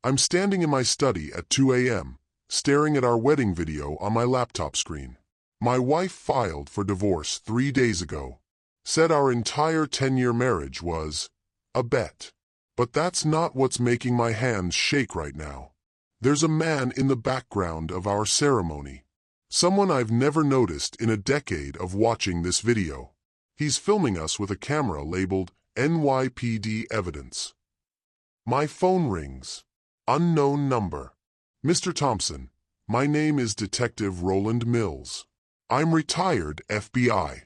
I'm standing in my study at 2 a.m., staring at our wedding video on my laptop screen. My wife filed for divorce 3 days ago. Said our entire 10-year marriage was a bet. But that's not what's making my hands shake right now. There's a man in the background of our ceremony. Someone I've never noticed in a decade of watching this video. He's filming us with a camera labeled NYPD evidence. My phone rings. Unknown number. Mr. Thompson, my name is Detective Roland Mills. I'm retired FBI.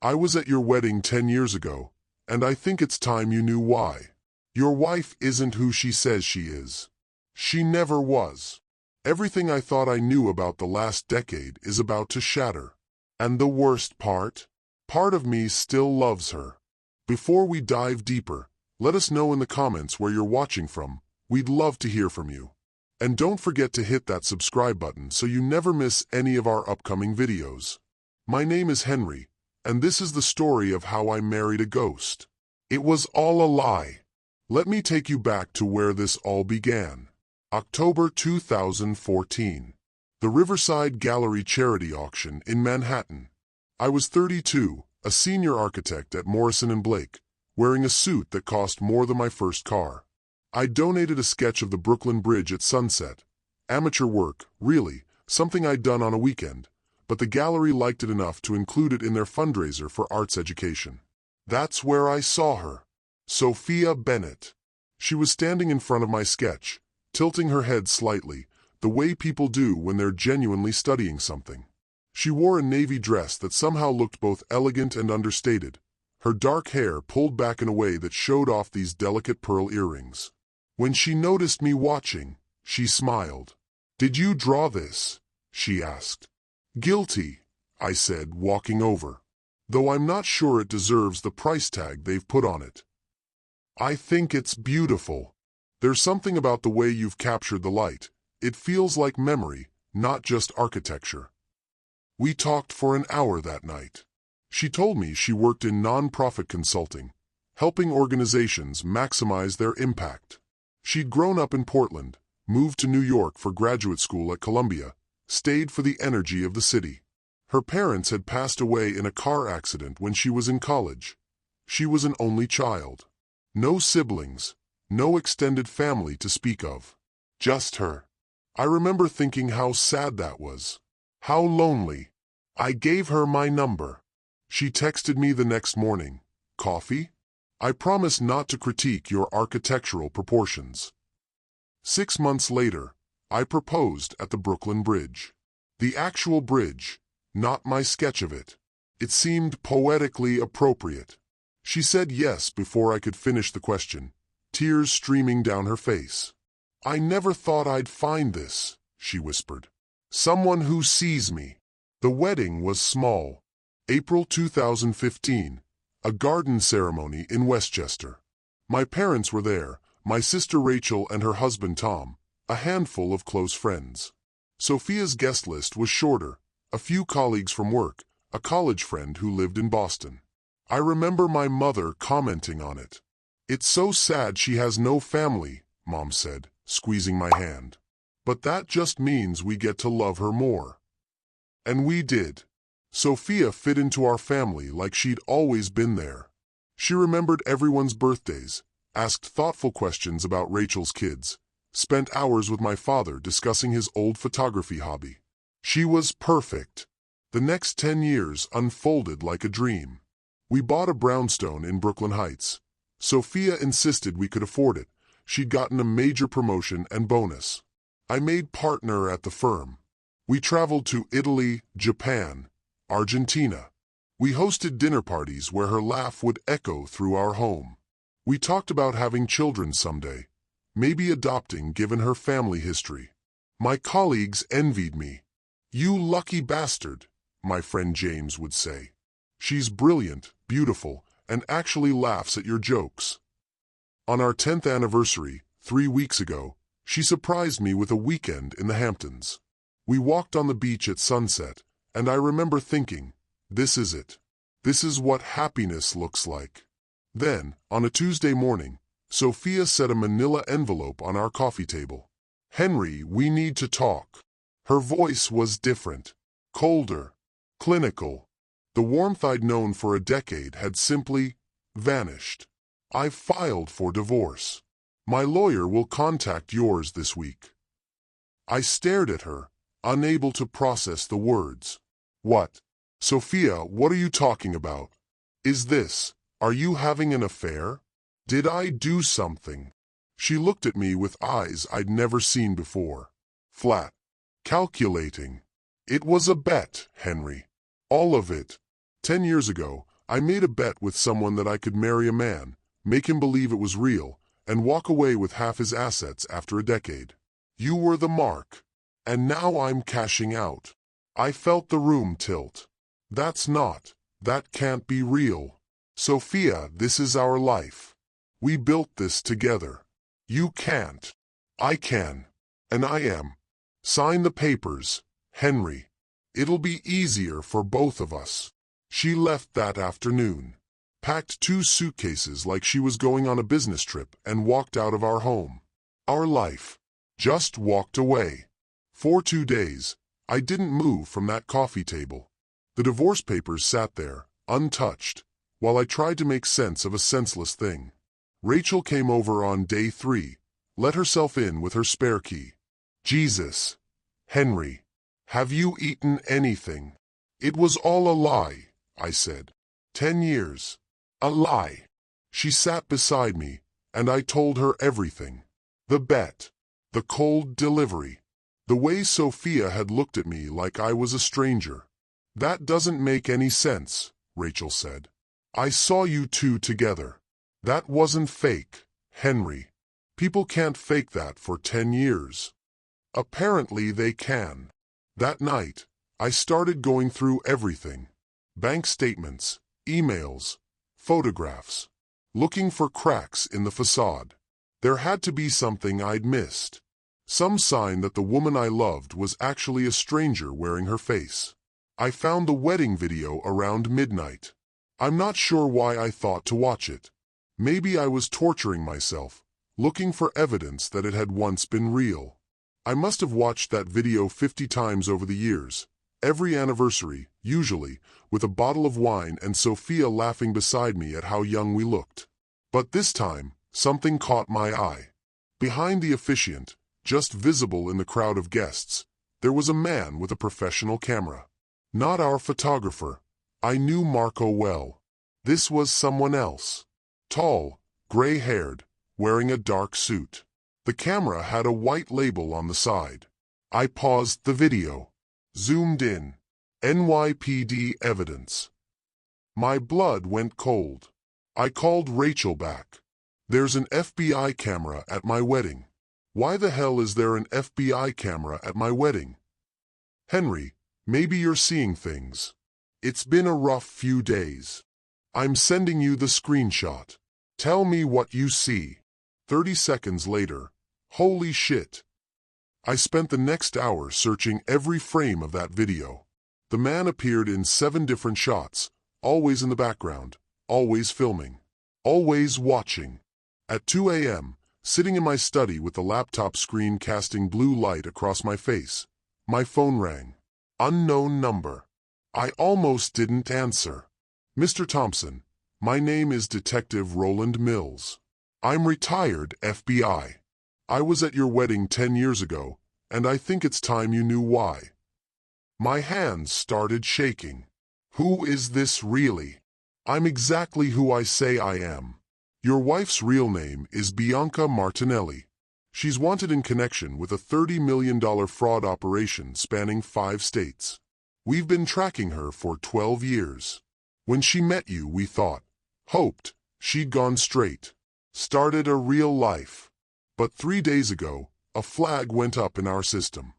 I was at your wedding 10 years ago, and I think it's time you knew why. Your wife isn't who she says she is. She never was. Everything I thought I knew about the last decade is about to shatter. And the worst part? Part of me still loves her. Before we dive deeper, let us know in the comments where you're watching from. We'd love to hear from you. And don't forget to hit that subscribe button so you never miss any of our upcoming videos. My name is Henry, and this is the story of how I married a ghost. It was all a lie. Let me take you back to where this all began. October 2014. The Riverside Gallery charity auction in Manhattan. I was 32, a senior architect at Morrison & Blake, wearing a suit that cost more than my first car. I donated a sketch of the Brooklyn Bridge at sunset. Amateur work, really, something I'd done on a weekend, but the gallery liked it enough to include it in their fundraiser for arts education. That's where I saw her. Sophia Bennett. She was standing in front of my sketch, tilting her head slightly, the way people do when they're genuinely studying something. She wore a navy dress that somehow looked both elegant and understated, her dark hair pulled back in a way that showed off these delicate pearl earrings. When she noticed me watching, she smiled. "Did you draw this?" she asked. "Guilty," I said, walking over. "Though I'm not sure it deserves the price tag they've put on it." "I think it's beautiful. There's something about the way you've captured the light. It feels like memory, not just architecture." We talked for an hour that night. She told me she worked in non-profit consulting, helping organizations maximize their impact. She'd grown up in Portland, moved to New York for graduate school at Columbia, stayed for the energy of the city. Her parents had passed away in a car accident when she was in college. She was an only child. No siblings, no extended family to speak of. Just her. I remember thinking how sad that was. How lonely. I gave her my number. She texted me the next morning. "Coffee? I promise not to critique your architectural proportions." 6 months later, I proposed at the Brooklyn Bridge. The actual bridge, not my sketch of it. It seemed poetically appropriate. She said yes before I could finish the question, tears streaming down her face. "I never thought I'd find this," she whispered. "Someone who sees me." The wedding was small. April 2015, a garden ceremony in Westchester. My parents were there, my sister Rachel and her husband Tom, a handful of close friends. Sophia's guest list was shorter, a few colleagues from work, a college friend who lived in Boston. I remember my mother commenting on it. "It's so sad she has no family," Mom said, squeezing my hand. "But that just means we get to love her more." And we did. Sophia fit into our family like she'd always been there. She remembered everyone's birthdays, asked thoughtful questions about Rachel's kids, spent hours with my father discussing his old photography hobby. She was perfect. The next 10 years unfolded like a dream. We bought a brownstone in Brooklyn Heights. Sophia insisted we could afford it. She'd gotten a major promotion and bonus. I made partner at the firm. We traveled to Italy, Japan, Argentina. We hosted dinner parties where her laugh would echo through our home. We talked about having children someday, maybe adopting given her family history. My colleagues envied me. "You lucky bastard," my friend James would say. "She's brilliant, beautiful, and actually laughs at your jokes." On our 10th anniversary, 3 weeks ago, she surprised me with a weekend in the Hamptons. We walked on the beach at sunset, and I remember thinking, this is it. This is what happiness looks like. Then, on a Tuesday morning, Sophia set a manila envelope on our coffee table. "Henry, we need to talk." Her voice was different, colder, clinical. The warmth I'd known for a decade had simply vanished. "I've filed for divorce. My lawyer will contact yours this week." I stared at her, unable to process the words. "What? Sophia, what are you talking about? Are you having an affair? Did I do something?" She looked at me with eyes I'd never seen before. Flat. Calculating. "It was a bet, Henry. All of it. 10 years ago, I made a bet with someone that I could marry a man, make him believe it was real, and walk away with half his assets after a decade. You were the mark. And now I'm cashing out." I felt the room tilt. That can't be real. "Sophia, this is our life. We built this together. You can't." "I can. And I am. Sign the papers, Henry. It'll be easier for both of us." She left that afternoon, packed 2 suitcases like she was going on a business trip, and walked out of our home. Our life just walked away. For 2 days, I didn't move from that coffee table. The divorce papers sat there, untouched, while I tried to make sense of a senseless thing. Rachel came over on day 3, let herself in with her spare key. "Jesus, Henry, have you eaten anything?" "It was all a lie," I said. 10 years. A lie. She sat beside me, and I told her everything. The bet. The cold delivery. The way Sophia had looked at me like I was a stranger. "That doesn't make any sense," Rachel said. "I saw you 2 together. That wasn't fake, Henry. People can't fake that for 10 years. Apparently they can." That night, I started going through everything. Bank statements, emails, photographs. Looking for cracks in the facade. There had to be something I'd missed. Some sign that the woman I loved was actually a stranger wearing her face. I found the wedding video around midnight. I'm not sure why I thought to watch it. Maybe I was torturing myself, looking for evidence that it had once been real. I must have watched that video 50 times over the years, every anniversary, usually, with a bottle of wine and Sophia laughing beside me at how young we looked. But this time, something caught my eye. Behind the officiant, just visible in the crowd of guests, there was a man with a professional camera. Not our photographer. I knew Marco well. This was someone else. Tall, gray-haired, wearing a dark suit. The camera had a white label on the side. I paused the video. Zoomed in. NYPD evidence. My blood went cold. I called Rachel back. "There's an FBI camera at my wedding." "Why the hell is there an FBI camera at my wedding?" "Henry, maybe you're seeing things. It's been a rough few days. I'm sending you the screenshot. Tell me what you see." 30 seconds later. Holy shit. I spent the next hour searching every frame of that video. The man appeared in 7 different shots, always in the background, always filming, always watching. At 2 a.m., sitting in my study with the laptop screen casting blue light across my face, my phone rang. Unknown number. I almost didn't answer. "Mr. Thompson, my name is Detective Roland Mills. I'm retired FBI. I was at your wedding 10 years ago, and I think it's time you knew why." My hands started shaking. Who is this really? I'm exactly who I say I am. Your wife's real name is Bianca Martinelli. She's wanted in connection with a $30 million fraud operation spanning 5 states. We've been tracking her for 12 years. When she met you, we hoped, she'd gone straight. Started a real life. But 3 days ago, a flag went up in our system.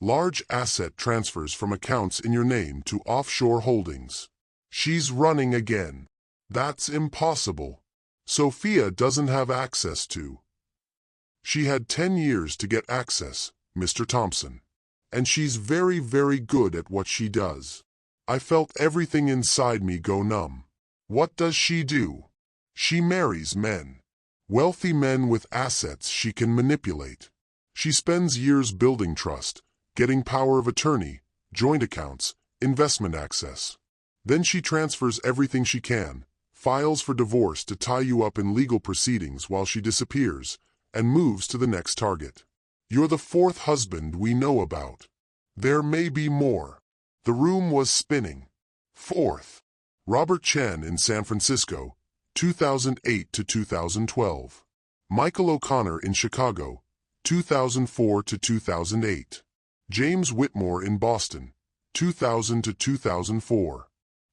Large asset transfers from accounts in your name to offshore holdings. She's running again. That's impossible. Sophia doesn't have access to. She had 10 years to get access, Mr. Thompson. And she's very, very good at what she does. I felt everything inside me go numb. What does she do? She marries men. Wealthy men with assets she can manipulate. She spends years building trust, getting power of attorney, joint accounts, investment access. Then she transfers everything she can, files for divorce to tie you up in legal proceedings while she disappears, and moves to the next target. You're the fourth husband we know about. There may be more. The room was spinning. Fourth, Robert Chen in San Francisco, 2008 to 2012. Michael O'Connor in Chicago, 2004 to 2008. James Whitmore in Boston, 2000 to 2004.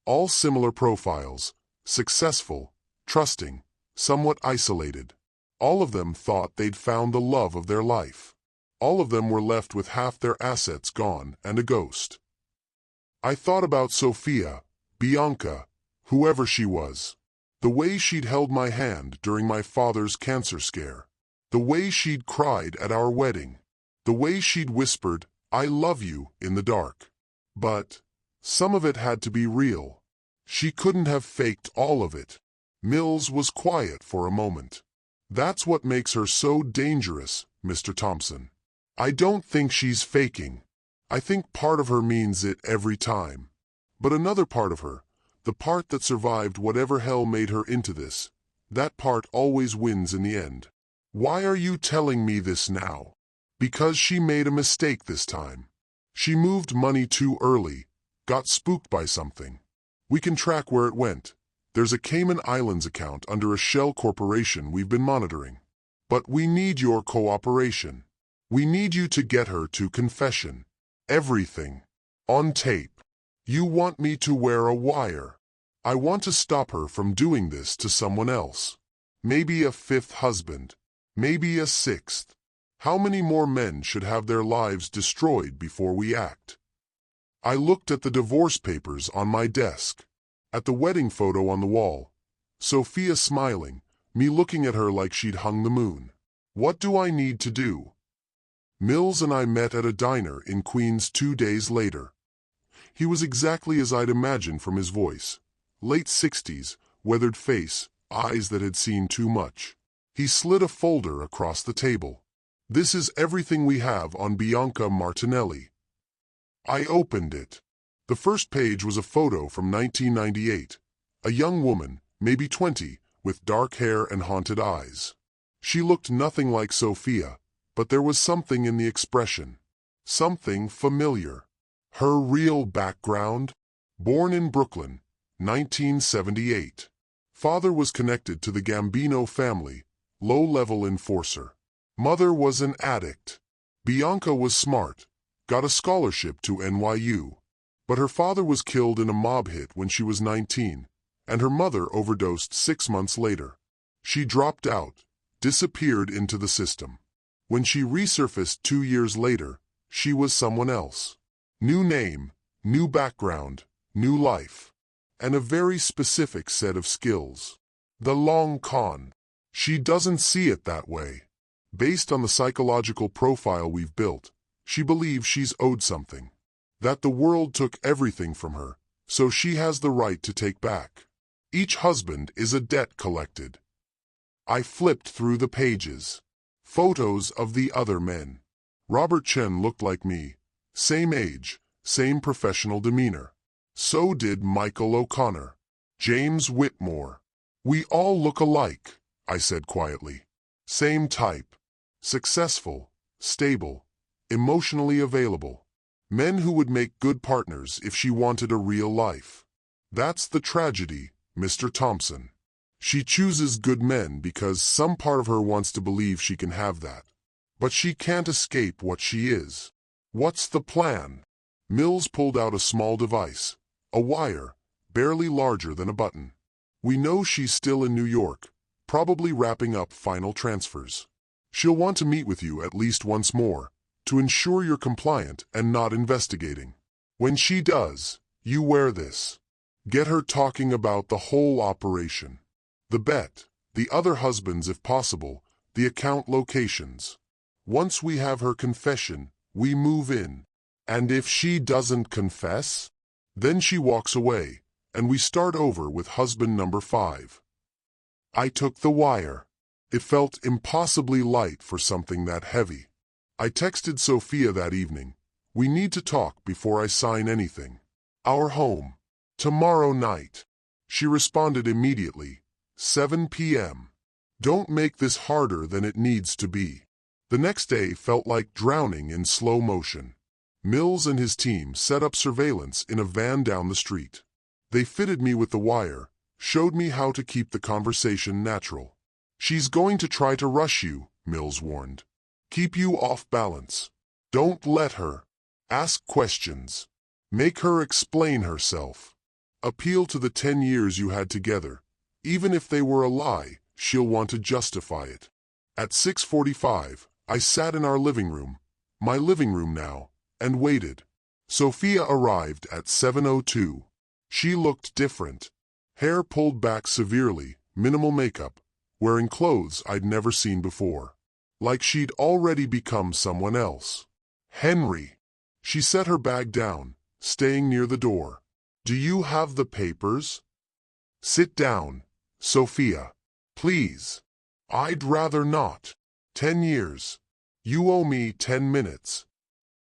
All similar profiles, successful, trusting, somewhat isolated. All of them thought they'd found the love of their life. All of them were left with half their assets gone and a ghost. I thought about Sophia, Bianca, whoever she was. The way she'd held my hand during my father's cancer scare. The way she'd cried at our wedding. The way she'd whispered, "I love you," in the dark. But some of it had to be real. She couldn't have faked all of it. Mills was quiet for a moment. That's what makes her so dangerous, Mr. Thompson. I don't think she's faking. I think part of her means it every time. But another part of her, the part that survived whatever hell made her into this, that part always wins in the end. Why are you telling me this now? Because she made a mistake this time. She moved money too early, got spooked by something. We can track where it went. There's a Cayman Islands account under a shell corporation we've been monitoring. But we need your cooperation. We need you to get her to confession. Everything. On tape. You want me to wear a wire. I want to stop her from doing this to someone else. Maybe a fifth husband. Maybe a sixth. How many more men should have their lives destroyed before we act? I looked at the divorce papers on my desk. At the wedding photo on the wall. Sophia smiling, me looking at her like she'd hung the moon. What do I need to do? Mills and I met at a diner in Queens 2 days later. He was exactly as I'd imagined from his voice. Late 60s, weathered face, eyes that had seen too much. He slid a folder across the table. This is everything we have on Bianca Martinelli. I opened it. The first page was a photo from 1998. A young woman, maybe 20, with dark hair and haunted eyes. She looked nothing like Sophia, but there was something in the expression. Something familiar. Her real background? Born in Brooklyn, 1978. Father was connected to the Gambino family, low-level enforcer. Mother was an addict. Bianca was smart, got a scholarship to NYU. But her father was killed in a mob hit when she was 19, and her mother overdosed 6 months later. She dropped out, disappeared into the system. When she resurfaced 2 years later, she was someone else. New name, new background, new life, and a very specific set of skills. The long con. She doesn't see it that way. Based on the psychological profile we've built, she believes she's owed something. That the world took everything from her, so she has the right to take back. Each husband is a debt collected. I flipped through the pages. Photos of the other men. Robert Chen looked like me. Same age, same professional demeanor. So did Michael O'Connor. James Whitmore. We all look alike, I said quietly. Same type. Successful, stable, emotionally available. Men who would make good partners if she wanted a real life. That's the tragedy, Mr. Thompson. She chooses good men because some part of her wants to believe she can have that. But she can't escape what she is. What's the plan? Mills pulled out a small device, a wire, barely larger than a button. We know she's still in New York, probably wrapping up final transfers. She'll want to meet with you at least once more, to ensure you're compliant and not investigating. When she does, you wear this. Get her talking about the whole operation. The bet, the other husbands if possible, the account locations. Once we have her confession, we move in. And if she doesn't confess, then she walks away, and we start over with husband number 5. I took the wire. It felt impossibly light for something that heavy. I texted Sophia that evening. We need to talk before I sign anything. Our home. Tomorrow night. She responded immediately. 7 p.m. Don't make this harder than it needs to be. The next day felt like drowning in slow motion. Mills and his team set up surveillance in a van down the street. They fitted me with the wire, showed me how to keep the conversation natural. She's going to try to rush you, Mills warned. Keep you off balance. Don't let her. Ask questions. Make her explain herself. Appeal to the 10 years you had together. Even if they were a lie, she'll want to justify it. At 6:45, I sat in our living room, my living room now, and waited. Sophia arrived at 7:02. She looked different. Hair pulled back severely, minimal makeup, wearing clothes I'd never seen before. Like she'd already become someone else. Henry. She set her bag down, staying near the door. Do you have the papers? Sit down, Sophia. Please. I'd rather not. 10 years. You owe me 10 minutes.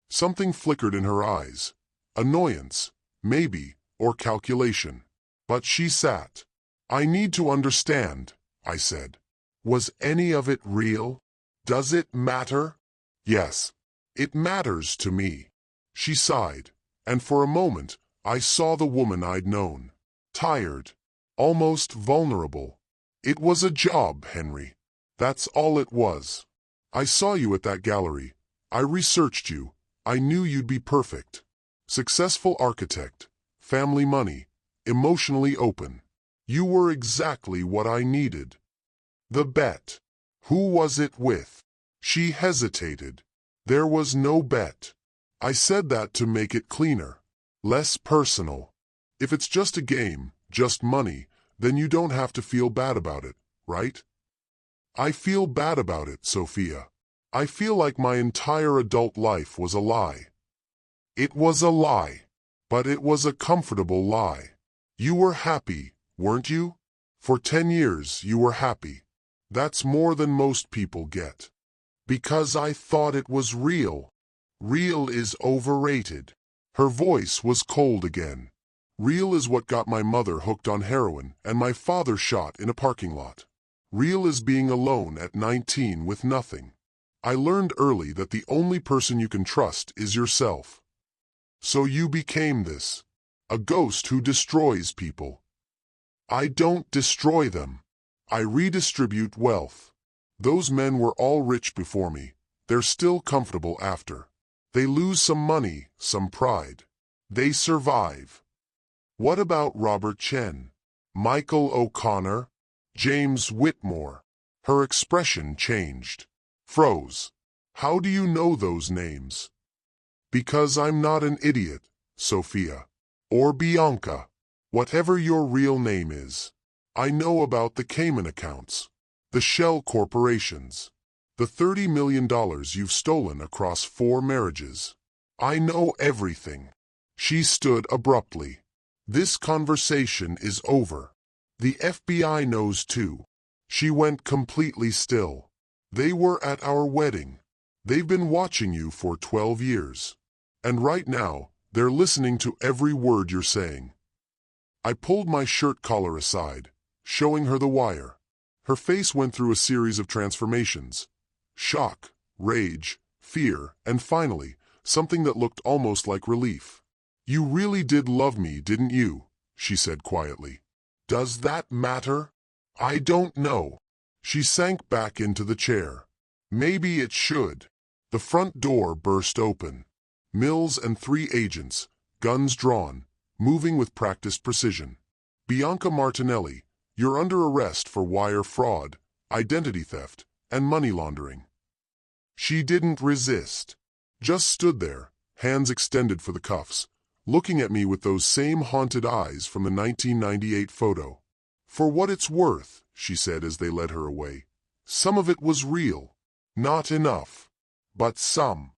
Something flickered in her eyes. Annoyance, maybe, or calculation. But she sat. I need to understand, I said. Was any of it real? Does it matter? Yes. It matters to me. She sighed, and for a moment, I saw the woman I'd known. Tired. Almost vulnerable. It was a job, Henry. That's all it was. I saw you at that gallery. I researched you. I knew you'd be perfect. Successful architect. Family money. Emotionally open. You were exactly what I needed. The bet. Who was it with? She hesitated. There was no bet. I said that to make it cleaner. Less personal. If it's just a game, just money, then you don't have to feel bad about it, right? I feel bad about it, Sophia. I feel like my entire adult life was a lie. It was a lie, but it was a comfortable lie. You were happy, weren't you? For 10 years you were happy. That's more than most people get. Because I thought it was real. Real is overrated. Her voice was cold again. Real is what got my mother hooked on heroin and my father shot in a parking lot. Real is being alone at 19 with nothing. I learned early that the only person you can trust is yourself. So you became this. A ghost who destroys people. I don't destroy them. I redistribute wealth. Those men were all rich before me. They're still comfortable after. They lose some money, some pride. They survive. What about Robert Chen? Michael O'Connor? James Whitmore? Her expression changed. Froze. How do you know those names? Because I'm not an idiot, Sophia. Or Bianca. Whatever your real name is. I know about the Cayman accounts. The shell corporations. The $30 million you've stolen across 4 marriages. I know everything. She stood abruptly. This conversation is over. The FBI knows too. She went completely still. They were at our wedding. They've been watching you for 12 years. And right now, they're listening to every word you're saying. I pulled my shirt collar aside, showing her the wire. Her face went through a series of transformations. Shock, rage, fear, and finally, something that looked almost like relief. You really did love me, didn't you? She said quietly. Does that matter? I don't know. She sank back into the chair. Maybe it should. The front door burst open. Mills and 3 agents, guns drawn, moving with practiced precision. Bianca Martinelli, you're under arrest for wire fraud, identity theft, and money laundering. She didn't resist. Just stood there, hands extended for the cuffs, looking at me with those same haunted eyes from the 1998 photo. For what it's worth, she said as they led her away. Some of it was real. Not enough. But some.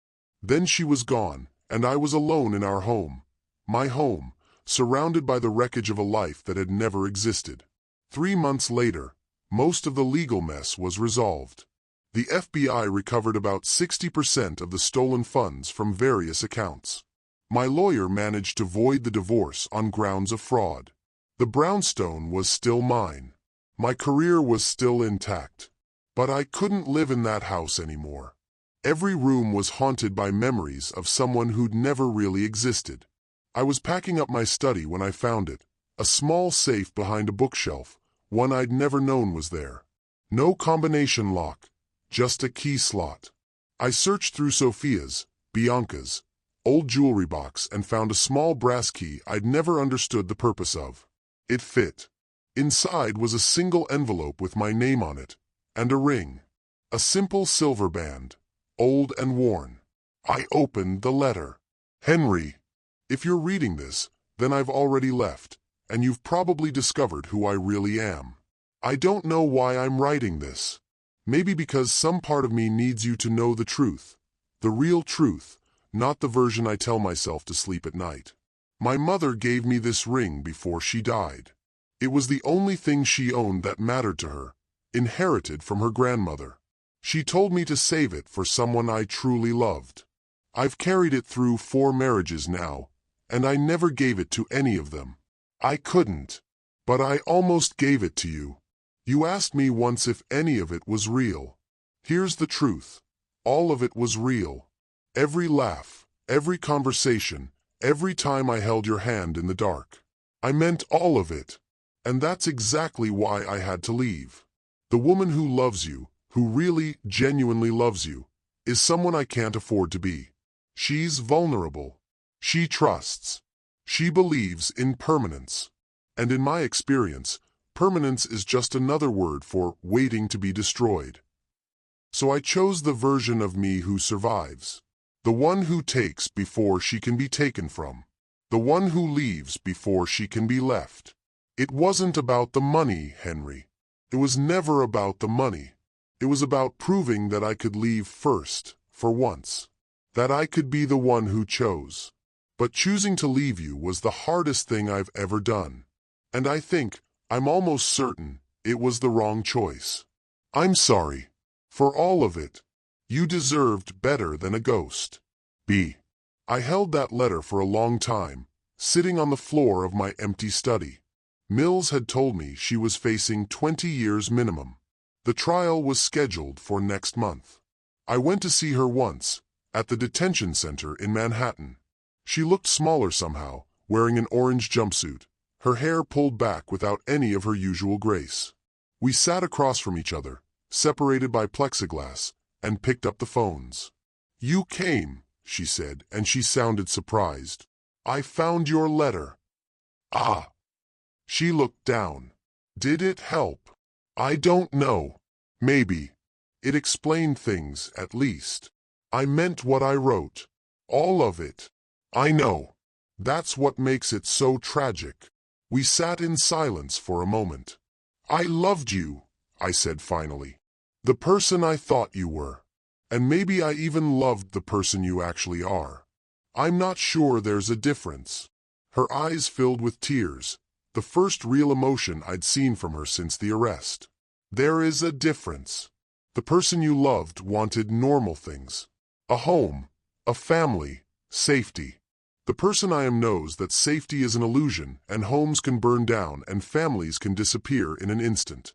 Then she was gone, and I was alone in our home. My home, surrounded by the wreckage of a life that had never existed. 3 months later, Most of the legal mess was resolved. The FBI recovered about 60% of the stolen funds from various accounts. My lawyer managed to void the divorce on grounds of fraud. The brownstone was still mine. My career was still intact. But I couldn't live in that house anymore. Every room was haunted by memories of someone who'd never really existed. I was packing up my study when I found it, a small safe behind a bookshelf, one I'd never known was there. No combination lock, just a key slot. I searched through Sophia's, Bianca's, old jewelry box and found a small brass key I'd never understood the purpose of. It fit. Inside was a single envelope with my name on it, and a ring. A simple silver band, old and worn. I opened the letter. Henry, if you're reading this, then I've already left, and you've probably discovered who I really am. I don't know why I'm writing this. Maybe because some part of me needs you to know the truth. The real truth, not the version I tell myself to sleep at night. My mother gave me this ring before she died. It was the only thing she owned that mattered to her, inherited from her grandmother. She told me to save it for someone I truly loved. I've carried it through 4 marriages now, and I never gave it to any of them. I couldn't. But I almost gave it to you. You asked me once if any of it was real. Here's the truth. All of it was real. Every laugh, every conversation, every time I held your hand in the dark. I meant all of it. And that's exactly why I had to leave. The woman who loves you, who really, genuinely loves you, is someone I can't afford to be. She's vulnerable. She trusts. She believes in permanence. And in my experience, permanence is just another word for waiting to be destroyed. So I chose the version of me who survives. The one who takes before she can be taken from. The one who leaves before she can be left. It wasn't about the money, Henry. It was never about the money. It was about proving that I could leave first, for once. That I could be the one who chose. But choosing to leave you was the hardest thing I've ever done. And I'm almost certain, it was the wrong choice. I'm sorry. For all of it. You deserved better than a ghost. B. I held that letter for a long time, sitting on the floor of my empty study. Mills had told me she was facing 20 years minimum. The trial was scheduled for next month. I went to see her once, at the detention center in Manhattan. She looked smaller somehow, wearing an orange jumpsuit, her hair pulled back without any of her usual grace. We sat across from each other, separated by plexiglass, and picked up the phones. You came, she said, and she sounded surprised. I found your letter. Ah. She looked down. Did it help? I don't know. Maybe. It explained things, at least. I meant what I wrote. All of it. I know. That's what makes it so tragic. We sat in silence for a moment. I loved you, I said finally. The person I thought you were. And maybe I even loved the person you actually are. I'm not sure there's a difference. Her eyes filled with tears, the first real emotion I'd seen from her since the arrest. There is a difference. The person you loved wanted normal things. A home, a family, safety. The person I am knows that safety is an illusion and homes can burn down and families can disappear in an instant.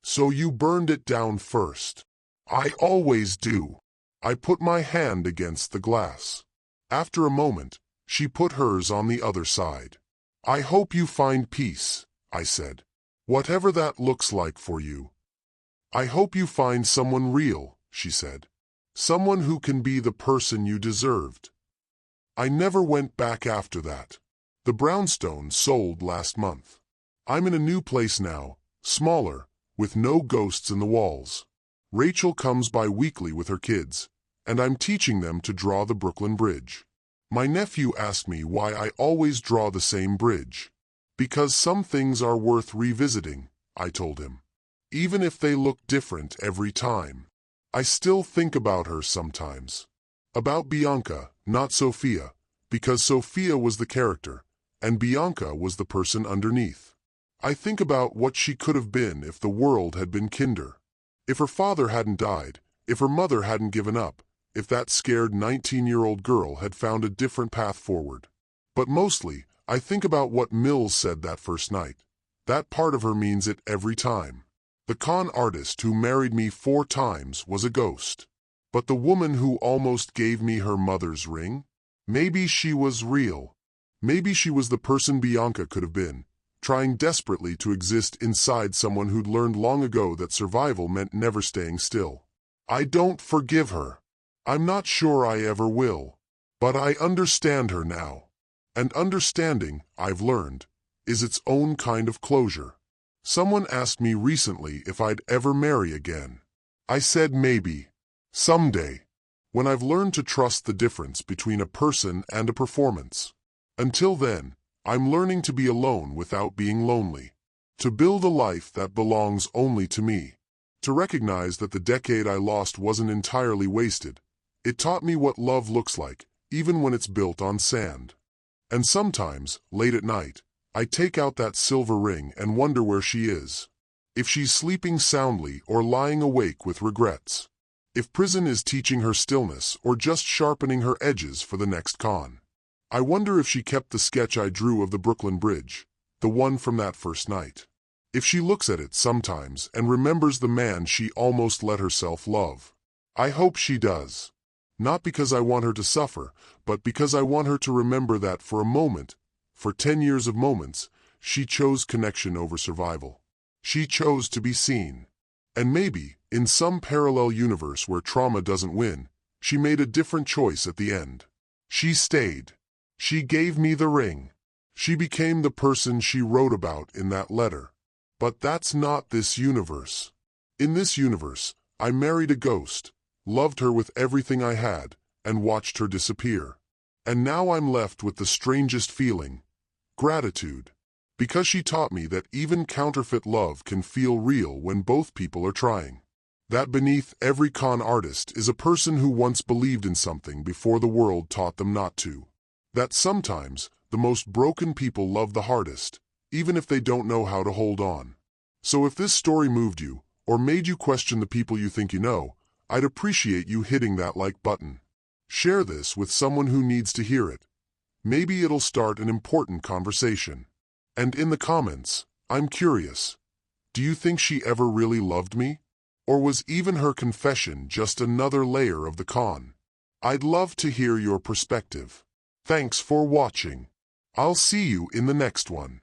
So you burned it down first. I always do. I put my hand against the glass. After a moment, she put hers on the other side. I hope you find peace, I said. Whatever that looks like for you. I hope you find someone real, she said. Someone who can be the person you deserved. I never went back after that. The brownstone sold last month. I'm in a new place now, smaller, with no ghosts in the walls. Rachel comes by weekly with her kids, and I'm teaching them to draw the Brooklyn Bridge. My nephew asked me why I always draw the same bridge. Because some things are worth revisiting, I told him. Even if they look different every time. I still think about her sometimes. About Bianca, not Sophia, because Sophia was the character, and Bianca was the person underneath. I think about what she could have been if the world had been kinder. If her father hadn't died, if her mother hadn't given up, if that scared 19-year-old girl had found a different path forward. But mostly, I think about what Mills said that first night. That part of her means it every time. The con artist who married me 4 times was a ghost. But the woman who almost gave me her mother's ring? Maybe she was real. Maybe she was the person Bianca could have been, trying desperately to exist inside someone who'd learned long ago that survival meant never staying still. I don't forgive her. I'm not sure I ever will. But I understand her now. And understanding, I've learned, is its own kind of closure. Someone asked me recently if I'd ever marry again. I said maybe. Someday. When I've learned to trust the difference between a person and a performance. Until then, I'm learning to be alone without being lonely. To build a life that belongs only to me. To recognize that the decade I lost wasn't entirely wasted. It taught me what love looks like, even when it's built on sand. And sometimes, late at night, I take out that silver ring and wonder where she is. If she's sleeping soundly or lying awake with regrets. If prison is teaching her stillness or just sharpening her edges for the next con. I wonder if she kept the sketch I drew of the Brooklyn Bridge, the one from that first night. If she looks at it sometimes and remembers the man she almost let herself love. I hope she does. Not because I want her to suffer, but because I want her to remember that for a moment, for 10 years of moments, she chose connection over survival. She chose to be seen. And maybe, in some parallel universe where trauma doesn't win, she made a different choice at the end. She stayed. She gave me the ring. She became the person she wrote about in that letter. But that's not this universe. In this universe, I married a ghost, loved her with everything I had, and watched her disappear. And now I'm left with the strangest feeling. Gratitude. Because she taught me that even counterfeit love can feel real when both people are trying. That beneath every con artist is a person who once believed in something before the world taught them not to. That sometimes, the most broken people love the hardest, even if they don't know how to hold on. So if this story moved you, or made you question the people you think you know, I'd appreciate you hitting that like button. Share this with someone who needs to hear it. Maybe it'll start an important conversation. And in the comments, I'm curious. Do you think she ever really loved me? Or was even her confession just another layer of the con? I'd love to hear your perspective. Thanks for watching. I'll see you in the next one.